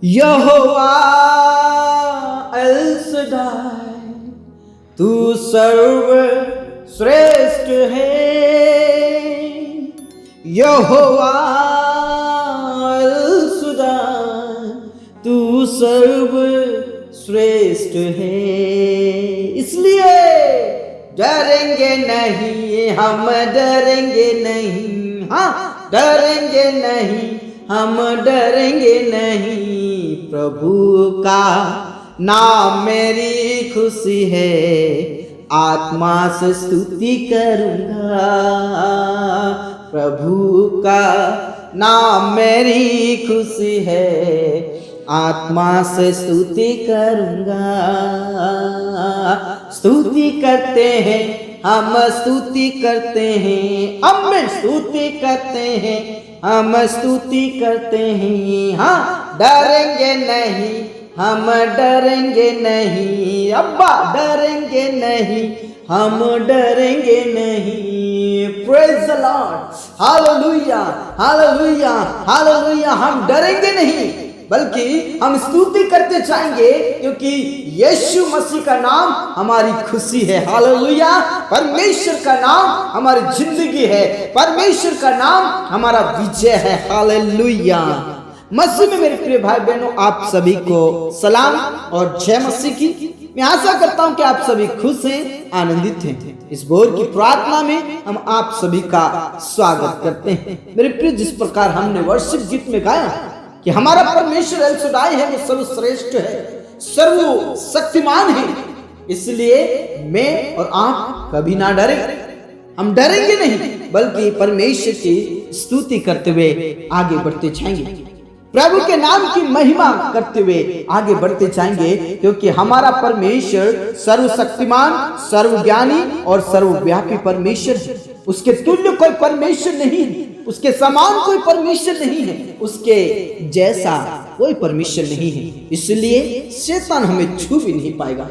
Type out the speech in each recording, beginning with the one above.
यहोवा L सदाई, तू सर्वश्रेष्ठ है। यहोवा एल सदाई, तू सर्वश्रेष्ठ है। इसलिए डरेंगे नहीं, हम डरेंगे नहीं, हाँ डरेंगे नहीं, हम डरेंगे नहीं। प्रभु का नाम मेरी खुशी है, आत्मा से स्तुति करूंगा। प्रभु का नाम मेरी खुशी है, आत्मा से स्तुति करूंगा। स्तुति करते हैं हम, स्तुति करते हैं, हम स्तुति करते हैं, हम स्तुति करते हैं। हाँ डरेंगे नहीं, हम डरेंगे नहीं, अब्बा डरेंगे नहीं, हम डरेंगे नहीं। Praise the Lord, hallelujah hallelujah hallelujah. हम डरेंगे नहीं बल्कि हम स्तुति करते जाएंगे, क्योंकि यीशु मसीह का नाम हमारी खुशी है। हालेलुया। परमेश्वर का नाम हमारी जिंदगी है, परमेश्वर का नाम हमारा विजय है। हालेलुया। मसीह में मेरे प्रिय भाई बहनों, आप सभी को सलाम और जय मसीह की। मैं आशा करता हूं कि आप सभी खुश हैं, आनंदित हैं। इस भोर की प्रार्थना में हम आप सभी का स्वागत करते हैं। मेरे प्रिय, जिस प्रकार हमने वर्शिप गीत में गाया कि हमारा परमेश्वर एल सदाई है, वो सर्वश्रेष्ठ है, सर्वशक्तिमान है, इसलिए मैं और आप कभी ना डरे। हम डरेंगे नहीं बल्कि परमेश्वर की स्तुति करते हुए आगे बढ़ते जाएंगे, प्रभु के नाम की महिमा करते हुए आगे बढ़ते जाएंगे, क्योंकि हमारा परमेश्वर सर्वशक्तिमान, सर्वज्ञानी और सर्वव्यापी परमेश्वर है। उसके तुल्य कोई परमेश्वर नहीं है, उसके समान कोई परमेश्वर नहीं है, उसके जैसा कोई परमेश्वर नहीं है। इसलिए शैतान हमें छू भी नहीं पाएगा,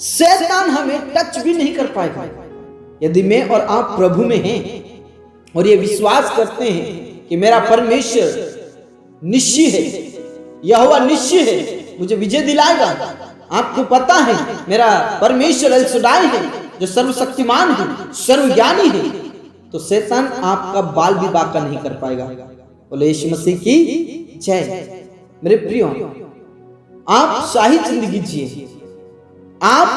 शैतान हमें टच भी नहीं कर पाएगा। यदि मैं और आप प्रभु में हैं और ये विश्वास करते हैं कि मेरा परमेश्वर निश्चय है, यहोवा निश्चय है, मुझे विजय दिलाएगा। आपको पता है मेरा परमेश्वर एल सदाई है, जो सर्वशक्तिमान है, सर्वज्ञानी है, तो शैतान आपका बाल भी बाका नहीं कर पाएगा। बोले यीशु मसीह की जय। मेरे प्रियो, आप शाही जिंदगी जिए, आप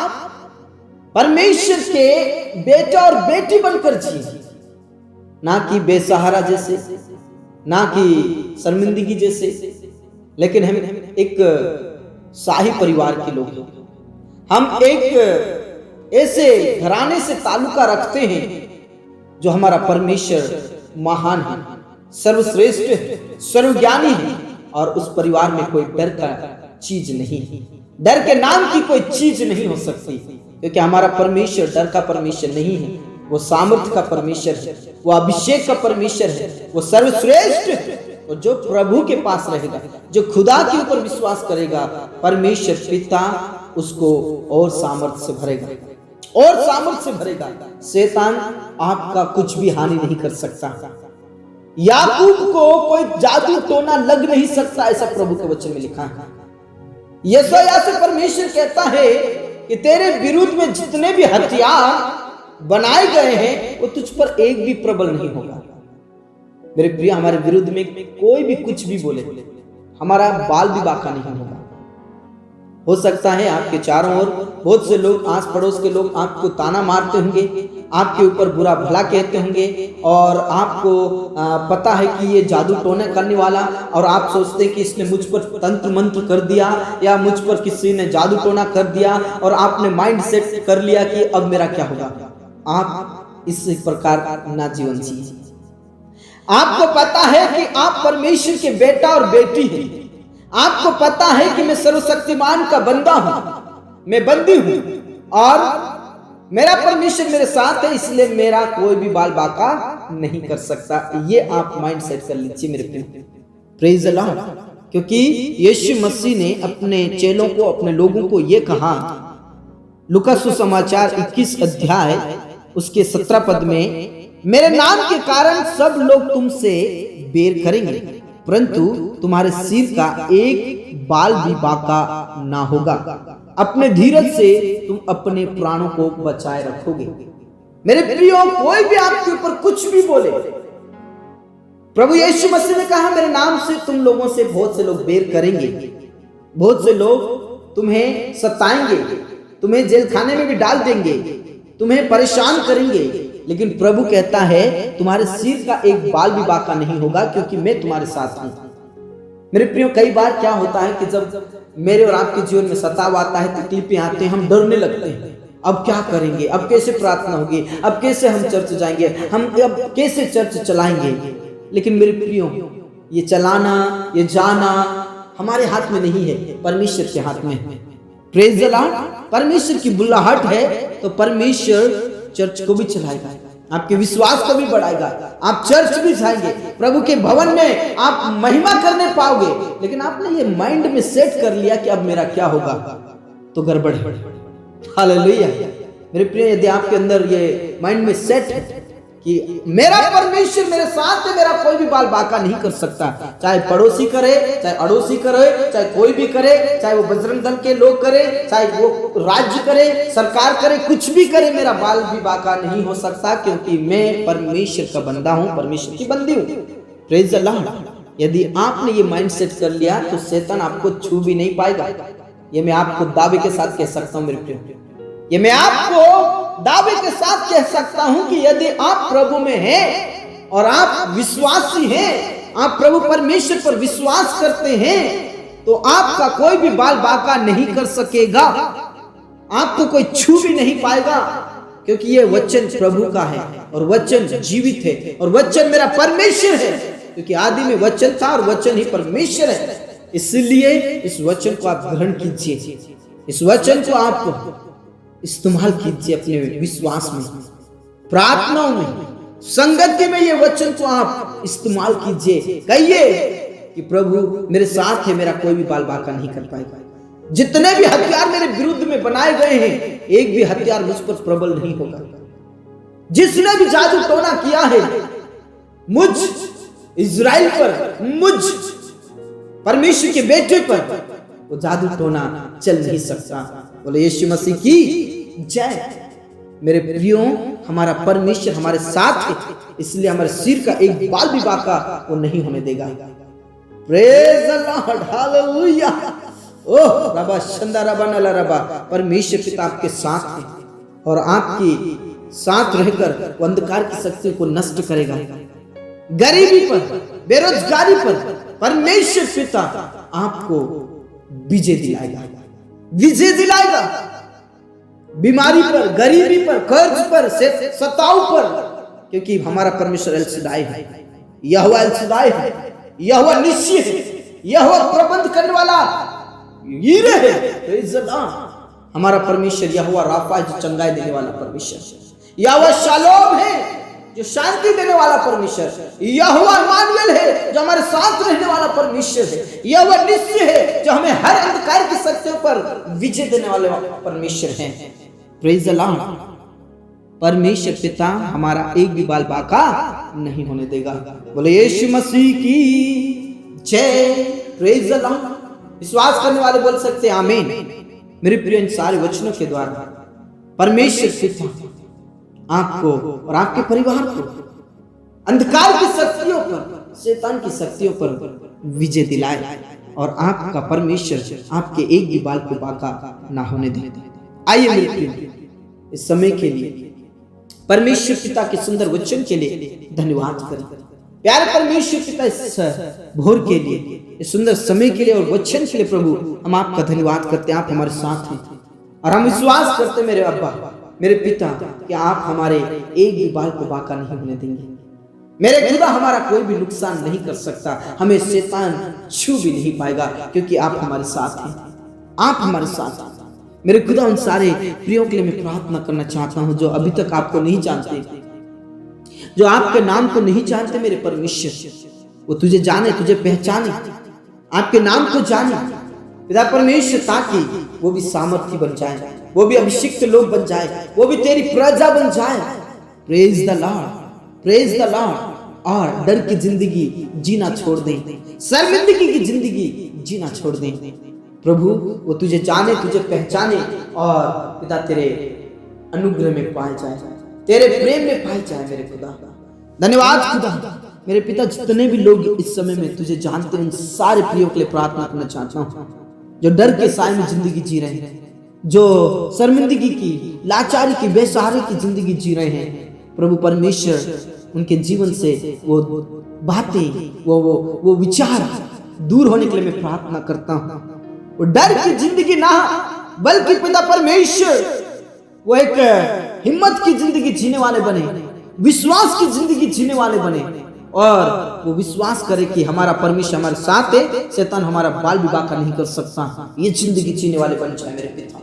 परमेश्वर के बेटा और बेटी बनकर जिए, ना कि बेसहारा जैसे, ना कि शर्मिंदगी जैसे, लेकिन हम एक शाही परिवार के लोग हैं। हम एक ऐसे घराने से ताल्लुका रखते हैं जो हमारा परमेश्वर महान है, सर्वश्रेष्ठ है, सर्वज्ञानी है, और उस परिवार में कोई डर का चीज नहीं है, डर के नाम की कोई चीज नहीं हो सकती, क्योंकि हमारा परमेश्वर डर का परमेश्वर नहीं है, वो सामर्थ्य का परमेश्वर है, वो अभिषेक का परमेश्वर है, वो सर्वश्रेष्ठ है। और जो प्रभु के पास रहेगा, जो खुदा के ऊपर विश्वास करेगा, परमेश्वर पिता उसको और सामर्थ्य से भरेगा, और सामर्थ्य से भरेगा। शैतान आपका कुछ भी हानि नहीं कर सकता। याकूब को कोई जादू टोना लग नहीं सकता, ऐसा प्रभु के वचन में लिखा है। यशायाह से परमेश्वर कहता है कि तेरे विरुद्ध में जितने भी हथियार बनाए गए हैं, वो तुझ पर एक भी प्रबल नहीं होगा। मेरे प्रिय, हमारे विरुद्ध में कोई भी कुछ भी बोले, हमारा बाल भी बाका नहीं होगा। हो सकता है आपके चारों ओर बहुत से लोग, आस पड़ोस के लोग आपको ताना मारते होंगे, आपके ऊपर बुरा भला कहते होंगे, और आपको पता है कि ये जादू टोना करने वाला, और आप सोचते हैं कि इसने मुझ पर तंत्र मंत्र कर दिया, या मुझ पर किसी ने जादू टोना कर दिया, और आपने माइंड सेट कर लिया कि अब मेरा क्या होगा। आप इस प्रकार ना जीवन जिए। आपको पता है कि आप परमेश्वर के बेटा और बेटी हैं। आपको पता है कि मैं सर्वशक्तिमान का बंदा हूं, मैं बंदी हूं, और मेरा परमेश्वर मेरे साथ है, इसलिए मेरा कोई भी बाल बाका नहीं कर सकता। ये आप माइंड सेट कर लीजिए मेरे प्रिय। Praise the Lord. क्योंकि यीशु मसीह ने अपने चेलों को, अपने लोगों को ये कहा, लूका सुसमाचार 21 अध्याय उसके 17 पद में, मेरे नाम के कारण सब लोग तुमसे बैर करेंगे, परंतु तुम्हारे सिर का एक बाल भी बाका ना होगा। अपने धीरज से तुम अपने प्राणों को बचाए रखोगे। मेरे प्रियो, कोई भी आपके ऊपर कुछ भी बोले, प्रभु यीशु मसीह ने कहा मेरे नाम से तुम लोगों से बहुत से लोग बैर करेंगे, बहुत से लोग तुम्हें सताएंगे, तुम्हें जेल खाने में भी डाल देंगे, तुम्हें परेशान करेंगे, लेकिन प्रभु कहता है तुम्हारे सिर का एक बाल भी बाका नहीं होगा, क्योंकि मैं तुम्हारे साथ हूं। मेरे प्रियो, कई बार क्या होता है कि जब मेरे और आपके जीवन में सताव आता है, तकलीफें आते हैं, हम डरने लगते हैं। अब क्या करेंगे, अब कैसे प्रार्थना होगी, अब कैसे हम चर्च जाएंगे, हम अब कैसे चर्च चलाएंगे। लेकिन मेरे प्रियो, ये चलाना, ये जाना हमारे हाथ में नहीं है, परमेश्वर के हाथ में है। Praise the Lord. परमेश्वर की बुलाहट है तो परमेश्वर चर्च को भी चलाएगा, आपके विश्वास को भी बढ़ाएगा, आप चर्च भी जाएंगे, प्रभु के भवन में आप महिमा करने पाओगे। लेकिन आपने ये माइंड में सेट कर लिया कि अब मेरा क्या होगा, तो गड़बड़ है। हालेलुया। मेरे प्रिय, यदि आपके अंदर ये माइंड में सेट है कि मेरा परमेश्वर मेरे साथ है, मेरा कोई भी बाल बाका नहीं कर सकता, चाहे पड़ोसी करे, चाहे अड़ोसी करे, चाहे कोई भी करे, चाहे वो बजरंग दल के लोग करे, चाहे वो राज्य करे, सरकार करे, कुछ भी करे, मेरा बाल भी बाका नहीं हो सकता, क्योंकि मैं परमेश्वर का बंदा हूं, परमेश्वर की बंदी हूं। Praise the Lord. यदि आपने ये माइंड सेट कर लिया तो शैतान आपको छू भी नहीं पाएगा। ये मैं आपको दावे के साथ कह सकता हूं मेरे प्रिय, ये मैं आपको दावे के साथ कह सकता हूं कि यदि आप प्रभु में हैं और आप विश्वासी हैं, आप प्रभु परमेश्वर पर विश्वास करते हैं, तो आपका कोई भी बाल बाका नहीं कर सकेगा, आपको कोई छू भी नहीं पाएगा, क्योंकि ये वचन प्रभु का है और वचन जीवित है और वचन मेरा परमेश्वर है, क्योंकि आदि में वचन था और वचन ही परमेश्वर है। इसलिए इस वचन को आप ग्रहण कीजिए, इस वचन को आप इस्तेमाल कीजिए अपने विश्वास में, प्रार्थनाओं में, संगति में। ये वचन को आप इस्तेमाल कीजिए, कहिए कि प्रभु मेरे साथ है, मेरा कोई भी बाल बाका नहीं कर पाएगा। जितने भी हथियार मेरे विरुद्ध में बनाए गए हैं, एक भी हथियार मुझ पर प्रबल नहीं होगा। जिसने भी जादू टोना किया है मुझ इज़राइल पर, मुझ परमेश्वर के बेटे पर, वो जादू टोना चल नहीं सकता। बोले यीशु मसीह की जय। मेरे प्रियो, हमारा परमेश्वर हमारे साथ है, इसलिए हमारे सिर का एक बाल भी बाका वो नहीं होने देगा। Praise the Lord, hallelujah. ओह रबा शंदा रबा नला रबा। परमेश्वर पिता आपके साथ है और आपके साथ रहकर वो अंधकार की शक्ति को नष्ट करेगा। गरीबी पर, बेरोजगारी पर परमेश्वर पिता आपको विजय दिलाएगा, विजय दिलाएगा। बीमारी पर, गरीबी पर, कर्ज पर, सताव पर, क्योंकि हमारा परमेश्वर एल शदाई है, यहोवा एल शदाई है, यहोवा निश्चय है, यहोवा प्रबंध करने वाला हीरे है। Praise the Lord. हमारा परमेश्वर यहोवा राफा जो चंगाई देने वाला परमेश्वर, यहोवा शालोम है जो शांति देने वाला परमेश्वर, यहोवा इम्मानुएल है जो हमारे साथ रहने वाला परमेश्वर है, यहोवा निश्चय है जो हमें हर अंधकार की शक्तियों पर विजय देने वाले परमेश्वर है। Praise the Lord. परमेश्वर पिता हमारा एक भी बाल बाका नहीं होने देगा। बोले यीशु मसीह की जय। Praise the Lord. विश्वास करने वाले बोल सकते हैं आमीन। मेरे प्रिय, इन सारे वचनों के द्वारा परमेश्वर पिता आपको और आपके परिवार को अंधकार की शक्तियों पर, शैतान की शक्तियों पर विजय दिलाए और आपका परमेश्वर आपके एक भी बाल को बाका ना होने दे। आइए मेरे प्रिय, इस समय के लिए परमेश्वर पिता के सुंदर वचन के लिए धन्यवाद करें। प्यारे परमेश्वर पिता, इस भोर के लिए, इस सुंदर समय के लिए और वचन के लिए प्रभु हम आपका धन्यवाद करते हैं। आप हमारे साथ हैं और हम विश्वास करते मेरे अब्बा, मेरे पिता, कि आप हमारे एक भी बाल को बाका नहीं होने देंगे। मेरे खुदा, हमारा कोई भी नुकसान नहीं कर सकता, हमें शैतान छू भी नहीं पाएगा, क्योंकि आप हमारे साथ हैं, आप हमारे साथ हैं। मेरे खुदा, उन सारे प्रियों के लिए मैं प्रार्थना करना चाहता हूं जो अभी तक आपको नहीं जानते, जो आपके नाम को नहीं जानते। मेरे परमेश्वर, वो तुझे जाने, तुझे पहचाने, आपके नाम को जाने पिता परमेश्वर, ताकि वो भी सामर्थी बन जाए, वो भी अभिषिक्त लोग बन जाए, वो भी तेरी प्रजा बन जाए। Praise the Lord, praise the Lord. और डर की जिंदगी जीना छोड़ दें, शर्मिंदगी की जिंदगी जीना छोड़ दें। प्रभु वो तुझे जाने, तुझे पहचाने और पिता तेरे अनुग्रह में पाए जाए, तेरे प्रेम में पाए जाए मेरे खुदा। धन्यवाद खुदा। मेरे पिता जितने भी लोग इस समय में तुझे जानते हैं उन सारे प्रियों के लिए प्रार्थना करना चाहता हूँ, जो डर के साए में जिंदगी जी रहे हैं, जो शर्मिंदगी की, लाचारी की, बेसहारे की जिंदगी जी रहे हैं। प्रभु परमेश्वर उनके जीवन से वो बातें, वो विचार दूर होने के लिए मैं प्रार्थना करता हूँ। वो डर की जिंदगी ना, बल्कि पिता परमेश्वर वो एक हिम्मत की जिंदगी जीने वाले बने, विश्वास की जिंदगी जीने वाले बने, और वो विश्वास करे कि हमारा परमेश्वर हमारे साथ है, शैतान हमारा बाल भी बांका नहीं कर सकता। ये जिंदगी जीने वाले बन जाए मेरे पिता।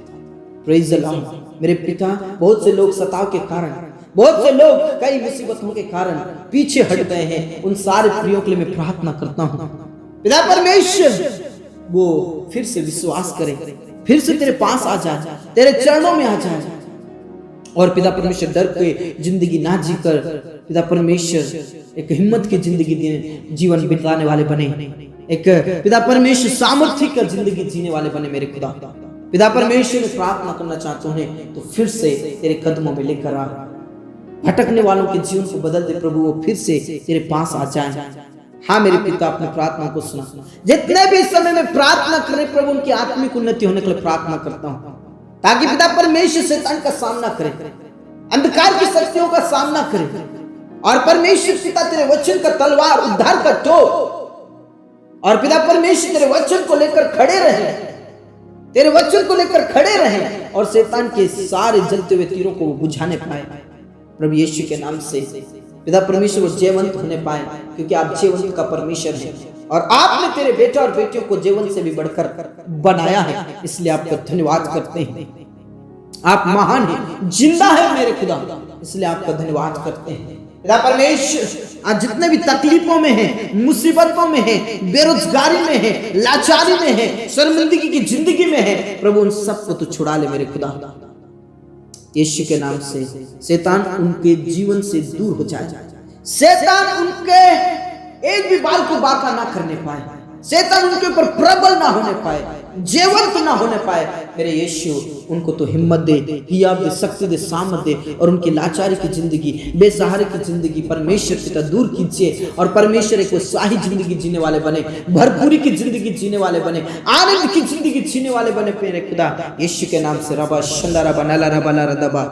Praise the Lord. मेरे पिता, बहुत से लोग सताव के कारण, बहुत से लोग कई मुसीबतों के कारण पीछे हट गए हैं। उन सारे प्रियों के लिए मैं प्रार्थना करता हूँ पिता परमेश्वर वो फिर से विश्वास करे, फिर से तेरे पास आ जाए, तेरे चरणों में आ जाए, और पिता परमेश्वर डर के जिंदगी ना जीकर पिता परमेश्वर एक हिम्मत की जिंदगी जीवन बिताने वाले बने, एक पिता परमेश्वर सामर्थ्य का जिंदगी जीने वाले बने मेरे खुदा। पिता परमेश्वर में प्रार्थना करना चाहते हैं तो फिर से तेरे कदमों में लेकर आ, भटकने वालों के जीवन को बदल दे प्रभु, वो फिर से तेरे पास आ जाए। हाँ मेरे पिता, अपनी प्रार्थना को सुना। जितने भी इस समय में प्रार्थना करें प्रभु, उनकी आत्मिक उन्नति होने के लिए प्रार्थना करता हूँ, ताकि पिता परमेश्वर शैतान का सामना करे, अंधकार की शक्तियों का सामना करे, और परमेश्वर पिता तेरे वचन का तलवार, उद्धार का टोप, और पिता परमेश्वर तेरे वचन को लेकर खड़े रहे, तेरे वचन को लेकर खड़े रहे, और शैतान के सारे जलते हुए तीरों को बुझाने पाए प्रभु यीशु के नाम से। पिता परमेश्वर वो जयवंत होने पाए, क्योंकि आप जयवंत का परमेश्वर हैं, और आपने तेरे बेटा और बेटियों को जयवंत से भी बढ़कर बनाया है, इसलिए आपका धन्यवाद करते हैं। आप महान हैं, जिंदा है मेरे खुदा, इसलिए आपका धन्यवाद करते हैं। पिता परमेश्वर आज जितने भी तकलीफों में हैं, मुसीबतों में हैं, बेरोजगारी में हैं, लाचारी में हैं, शर्मिंदगी की जिंदगी में हैं, प्रभु उन सबको तो छुड़ा ले मेरे खुदा यीशु के नाम से। शैतान उनके जीवन से दूर हो जाए, शैतान उनके एक भी बाल को बांका ना करने पाए, शैतान उनके ऊपर प्रबल ना होने पाए, जयवंत ना होने पाए। मेरे यीशु उनको तो हिम्मत दे, हियाव दे, शक्ति दे, सामर्थ दे, और उनकी लाचारी की जिंदगी, बेसहारे की जिंदगी परमेश्वर पिता दूर कीजिए, और परमेश्वर एक शाही जिंदगी जीने वाले बने, भरपूरी की जिंदगी जीने वाले बने, आनंद की जिंदगी जीने वाले बने मेरे खुदा यीशु के नाम से। रबा शंदा रबा नला रबा ला रदबा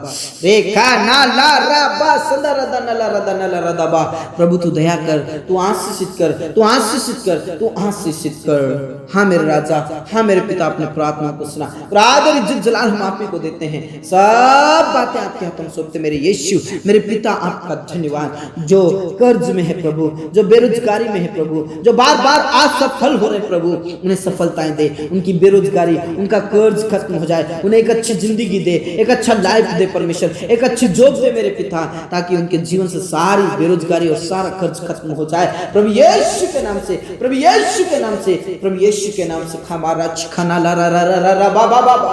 रेखा नाला रबा संदा रदा नला रदा नला रदबा। प्रभु तू दया कर, तू आशीषित कर, तू आशीषित कर, तू आशीषित कर। हाँ मेरे राजा, हाँ मेरे पिता, अपने प्रार्थना को सुना, और आदर इज्जत जलाल हम आप ही को देते हैं, सब बातें आपके हाथों में सौंपते मेरे यीशु। मेरे पिता आपका धन्यवाद। जो कर्ज में है प्रभु, जो बेरोजगारी में है प्रभु, जो बार बार असफल हो रहे प्रभु, उन्हें सफलताएं दे, उनकी बेरोजगारी, उनका कर्ज खत्म हो जाए, उन्हें एक अच्छी जिंदगी दे, एक अच्छा लाइफ दे परमेश्वर, एक अच्छी जॉब दे मेरे पिता, ताकि उनके जीवन से सारी बेरोजगारी और सारा कर्ज खत्म हो जाए प्रभु यीशु के नाम से, प्रभु यीशु के नाम से, प्रभु यीशु के नाम से। खमारा खना ला रा रा रा रा बाबा बाबा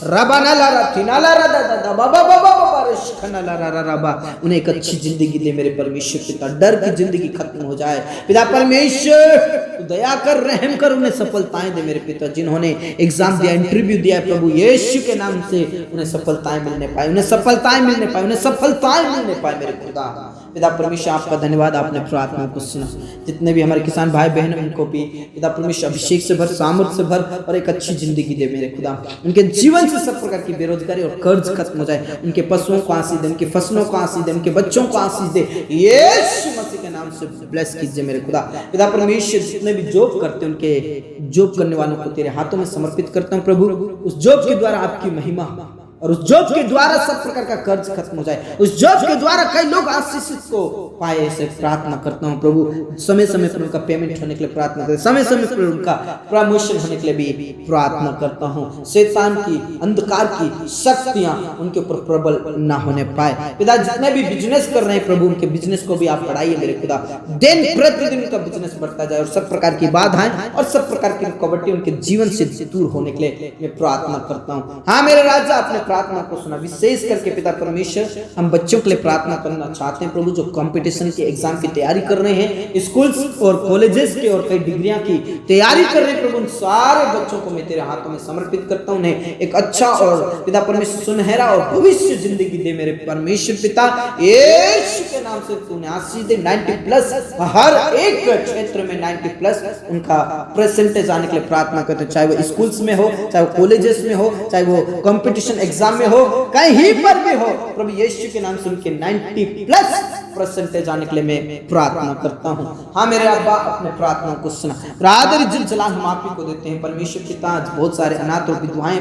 रबाना ला रा थिना ला रा दा दा बाबा बाबा बाबा रश खना ला रा रा रा बा। उन्हें एक अच्छी जिंदगी दे मेरे परमेश्वर पिता, डर की जिंदगी खत्म हो जाए पिता परमेश्वर, तू दया कर, रहम कर, उन्हें सफलताएं दे मेरे पिता। जिन्होंने एग्जाम दिया, इंटरव्यू दिया प्रभु यीशु के नाम से, उन्हें सफलताएं मिलने पाए, उन्हें सफलताएं मिलने पाए, उन्हें सफलताएं मिलने पाए मेरे खुदा। पिता परमेश्वर आपका धन्यवाद, आपने प्रार्थना को सुना। जितने भी हमारे किसान भाई बहन हैं उनको भी पिता परमेश्वर अभिषेक से भर, सामर्थ से भर, और एक अच्छी जिंदगी दे मेरे खुदा। उनके जीवन से सब प्रकार की बेरोजगारी और कर्ज खत्म हो जाए, उनके पशुओं को आशीष दे, उनकी फसलों को आशीष दे, उनके बच्चों को आशीष दे, यीशु मसीह के नाम से ब्लेस कीजिए मेरे खुदा। पिता परमेश्वर जितने भी जॉब करते हैं, उनके जॉब करने वालों को तेरे हाथों में समर्पित करता हूँ प्रभु। उस जॉब के द्वारा आपकी महिमा, और उस जॉब के द्वारा सब प्रकार का कर्ज खत्म हो जाए, उस जॉब के द्वारा कई लोग आशीषित को पाए, ऐसे प्रार्थना करता हूँ प्रभु। समय समय पर उनका पेमेंट होने के लिए प्रार्थना करता हूँ, समय समय पर उनका प्रमोशन होने के लिए भी प्रार्थना करता हूँ। शैतान की, अंधकार की शक्तियां उनके ऊपर प्रबल ना होने पाए पिता। जितने भी बिजनेस कर रहे हैं प्रभु, उनके बिजनेस को भी आप बढ़ाइए मेरे खुदा। दिन प्रतिदिन उनका बिजनेस बढ़ता जाए, और सब प्रकार की बाधाएं और सब प्रकार की रुकावटें उनके जीवन से दूर होने के लिए मैं प्रार्थना करता हूँ। हाँ मेरे राजा, अपने प्रार्थना को सुना। विशेष करके पिता परमेश्वर हम बच्चों के लिए प्रार्थना करना चाहते हैं प्रभु, जो कंपटीशन के एग्जाम की तैयारी कर रहे हैं, स्कूल्स और कॉलेजेस के और कई डिग्रियां की तैयारी कर रहे हैं प्रभु, उन सारे बच्चों को मैं तेरे हाथों में समर्पित करता हूं। उन्हें एक अच्छा और पिता परमेश्वर सुनहरा और भविष्य जिंदगी दे मेरे परमेश्वर पिता, यीशु के नाम से तूने आशीष दे। 90+ हर एक क्षेत्र में 90+ उनका परसेंटेज आने के लिए प्रार्थना करते हैं, चाहे वो स्कूल्स में हो, चाहे वो कॉलेजेस में हो, चाहे वो कंपटीशन एग्जाम में हो, कहीं पर भी हो प्रभु यीशु के नाम से उनके 90+ परसेंटेज आने के लिए मैं प्रार्थना करता हूँ। हाँ मेरे अब्बा, अपने प्रार्थनाओं को सुना। आदर इज्जत जलाल हम आप ही को देते हैं परमेश्वर पिता। आज बहुत सारे अनाथ और विधवाएं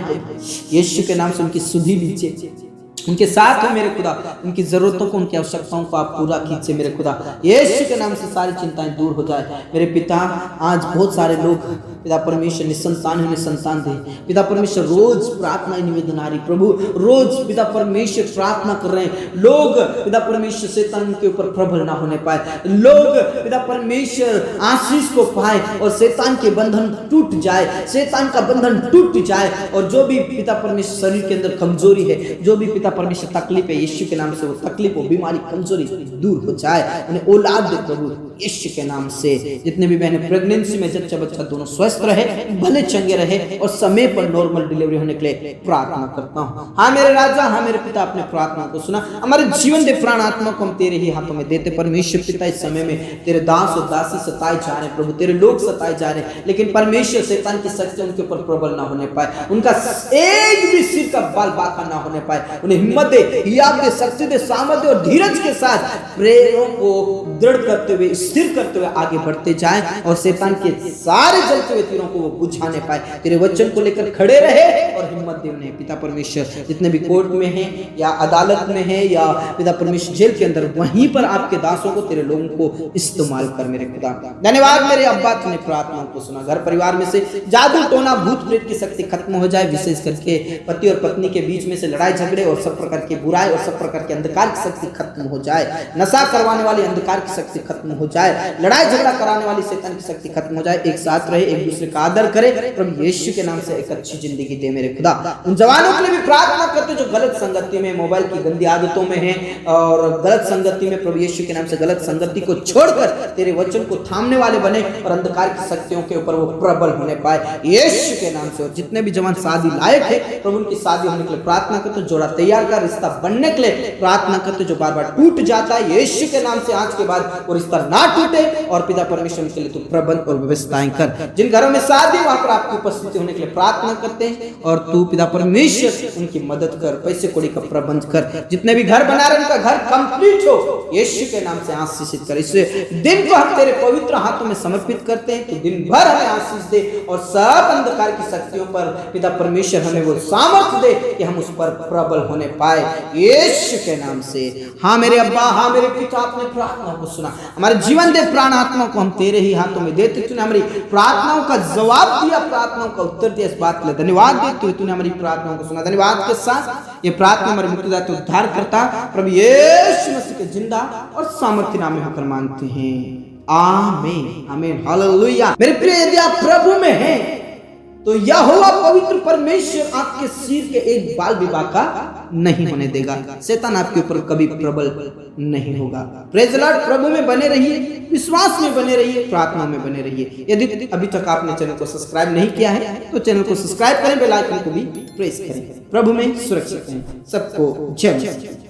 यीशु के नाम से उनकी सुधि लीजिए, उनके साथ हो मेरे खुदा, उनकी जरूरतों को, उनकी आवश्यकताओं को आप पूरा कीजिए मेरे खुदा। यीशु के नाम से सारी चिंताएं दूर हो जाए मेरे पिता। आज बहुत सारे लोग पिता परमेश्वर निसंतान है, संतान दे पिता परमेश्वर। रोज प्रार्थना निवेदन आ रही प्रभु, रोज पिता परमेश्वर प्रार्थना कर रहे हैं लोग पिता परमेश्वर। शैतान के ऊपर प्रबल ना होने पाए, लोग पिता परमेश्वर आशीष को पाए और शैतान के बंधन टूट जाए, शैतान का बंधन टूट जाए। और जो भी पिता परमेश्वर शरीर के अंदर कमजोरी है, जो भी पिता परमेश्वर तकलीफ है, यीशु के नाम से वो तकलीफ, वो बीमारी, कमजोरी दूर हो जाए। उन्हें औलाद दे प्रभु यीशु के नाम से। जितने भी बहनें प्रेगनेंसी में जच्चा बच्चा दोनों स्वस्थ रहे, भले चंगे रहे और समय पर नॉर्मल डिलीवरी होने के लिए प्रार्थना करता हूँ। हाँ मेरे राजा, हाँ मेरे पिता, अपने प्रार्थना को सुना। हमारे जीवन दे प्राण आत्मा को हम तेरे ही हाथों में देते परमेश्वर पिता। इस समय में तेरे दास और दासी सताए जा रहे हैं प्रभु, तेरे लोग सताए जा रहे हैं, लेकिन परमेश्वर शैतान की शक्ति उनके ऊपर प्रबल ना होने पाए, उनका एक भी सिर का बाल बाका ना होने पाए। उन्हें हिम्मत दे, हियाव दे, शक्ति दे, सामर्थ्य और धीरज के साथ प्रेरणा को दृढ़ करते हुए, स्थिर करते हुए आगे बढ़ते जाएं और शैतान के सारे जलते हुए तीरों को वो बुझाने पाए। तेरे वचन को लेकर खड़े रहे और हिम्मत दे उन्हें पिता परमेश्वर। जितने भी कोर्ट में हैं या अदालत में हैं या पिता परमेश्वर जेल के अंदर, वहीं पर आपके दासों को, तेरे लोगों को इस्तेमाल कर मेरे खुदा। धन्यवाद मेरे अब्बा, तूने प्रार्थनाओं को सुना। घर परिवार में से जादू टोना भूत प्रेत की शक्ति खत्म हो जाए। विशेष करके पति और पत्नी के बीच में से लड़ाई झगड़े और सब प्रकार की बुराई और सब प्रकार के अंधकार की शक्ति खत्म हो जाए। नशा करवाने वाली अंधकार की शक्ति खत्म हो जाए, लड़ाई झगड़ा कराने वाली शैतान की शक्ति खत्म हो जाए। एक साथ रहे, एक दूसरे का आदर करे प्रभु यीशु के नाम से। एक अच्छी जिंदगी दे मेरे खुदा। उन जवानों के लिए भी प्रार्थना करते जो गलत संगति में, मोबाइल की गंदी आदतों में हैं और गलत संगति में, प्रभु यीशु के नाम से गलत संगति को छोड़कर तेरे वचन को थामने वाले बने और अंधकार की शक्तियों के ऊपर वो प्रबल होने पाए यीशु के नाम से। और जितने भी जवान शादी लायक है प्रभु, उनकी शादी होने के लिए प्रार्थना करते, जोड़ा तैयार कर, रिश्ता बनने के लिए प्रार्थना करते, जो बार बार टूट जाता है यीशु के नाम से आज के बाद वो रिश्ता ना टूटे। और पिता परमेश्वर के लिए तू प्रबंध और व्यवस्थाएं कर। जिन घरों में शादी, वहां पर आपकी उपस्थिति होने के लिए प्रार्थना करते हैं और तू पिता परमेश्वर उनकी मदद कर, पैसे कौड़ी का प्रबंध कर। जितने भी घर बना रहे उनका घर कंप्लीट हो यीशु के नाम से आशीषित कर। इस दिन को हम तेरे पवित्र हाथों में समर्पित करते हैं, तो दिन भर हमें आशीष दे और सब अंधकार की शक्तियों पर पिता परमेश्वर हमें वो सामर्थ्य दे कि हम उस पर प्रबल होने पाए यीशु के नाम से। हाँ मेरे अब्बा, हाँ मेरे पिता, अपने प्रार्थना को सुना। हमारे जीवन दे प्राण आत्मा को हम तेरे ही हाथों में देते। तूने हमारी प्रार्थनाओं का जवाब दिया, प्रार्थनाओं का उत्तर दिया, इस बात के लिए धन्यवाद देते हुए तूने हमारी प्रार्थनाओं को सुना। धन्यवाद के साथ ये प्रार्थना हमारे मुक्तिदाता उद्धार करता प्रभु यीशु मसीह के जिंदा और सामर्थ्य नाम में होकर मांगते हैं, आमीन आमीन हालेलुया। मेरे प्रिय, यदि आप प्रभु में हैं तो यहोवा पवित्र परमेश्वर आपके सिर के एक बाल भी बाका नहीं होने देगा। शैतान आपके ऊपर कभी प्रबल नहीं होगा। Praise the Lord. प्रभु में बने रहिए, विश्वास में बने रहिए, प्रार्थना में बने रहिए। यदि अभी तक आपने चैनल को सब्सक्राइब नहीं किया है तो चैनल को सब्सक्राइब करें, बेल आइकन को भी प्रेस करें। प्रभु में सुरक्षित रहें। सबको जय।